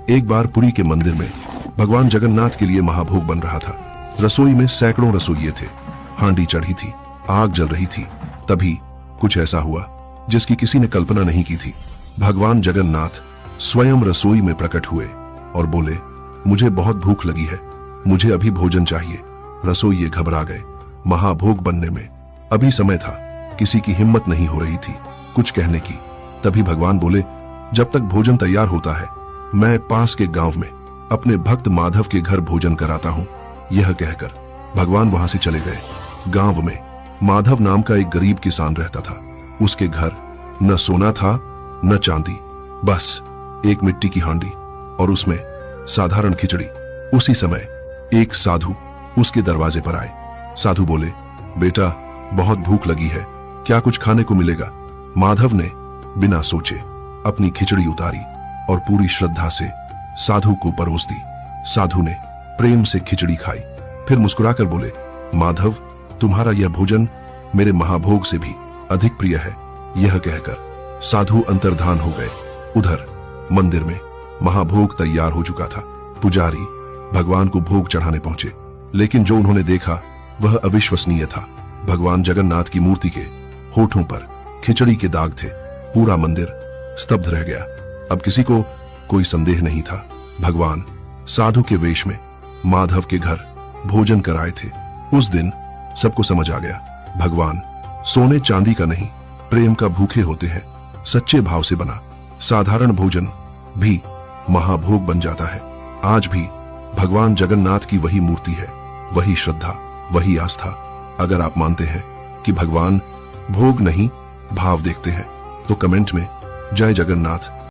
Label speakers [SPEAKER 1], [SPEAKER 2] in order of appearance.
[SPEAKER 1] एक बार पुरी के मंदिर में भगवान जगन्नाथ के लिए महाभोग बन रहा था। रसोई में सैकड़ों रसोइये थे, हांडी चढ़ी थी, आग जल रही थी। तभी कुछ ऐसा हुआ जिसकी किसी ने कल्पना नहीं की थी। भगवान जगन्नाथ स्वयं रसोई में प्रकट हुए और बोले, मुझे बहुत भूख लगी है, मुझे अभी भोजन चाहिए। रसोइये घबरा गए। महाभोग बनने में अभी समय था, किसी की हिम्मत नहीं हो रही थी कुछ कहने की। तभी भगवान बोले, जब तक भोजन तैयार होता है मैं पास के गांव में अपने भक्त माधव के घर भोजन कराता हूं। यह कहकर भगवान वहां से चले गए। गांव में माधव नाम का एक गरीब किसान रहता था। उसके घर न सोना था न चांदी, बस एक मिट्टी की हांडी और उसमें साधारण खिचड़ी। उसी समय एक साधु उसके दरवाजे पर आए। साधु बोले, बेटा बहुत भूख लगी है, क्या कुछ खाने को मिलेगा? माधव ने बिना सोचे अपनी खिचड़ी उतारी और पूरी श्रद्धा से साधु को परोस दी। साधु ने प्रेम से खिचड़ी खाई, फिर मुस्कुराकर बोले, माधव तुम्हारा यह भोजन मेरे महाभोग से भी अधिक प्रिय है। यह कहकर साधु अंतर्धान हो गए। उधर मंदिर में महाभोग तैयार हो चुका था। पुजारी भगवान को भोग चढ़ाने पहुंचे, लेकिन जो उन्होंने देखा वह अविश्वसनीय था। भगवान जगन्नाथ की मूर्ति के होठों पर खिचड़ी के दाग थे। पूरा मंदिर स्तब्ध रह गया। अब किसी को कोई संदेह नहीं था, भगवान साधु के वेश में माधव के घर भोजन कराए थे। उस दिन सबको समझ आ गया, भगवान सोने चांदी का नहीं, प्रेम का भूखे होते हैं। सच्चे भाव से बना साधारण भोजन भी महाभोग बन जाता है। आज भी भगवान जगन्नाथ की वही मूर्ति है, वही श्रद्धा, वही आस्था। अगर आप मानते हैं कि भगवान भोग नहीं भाव देखते हैं तो कमेंट में जय जगन्नाथ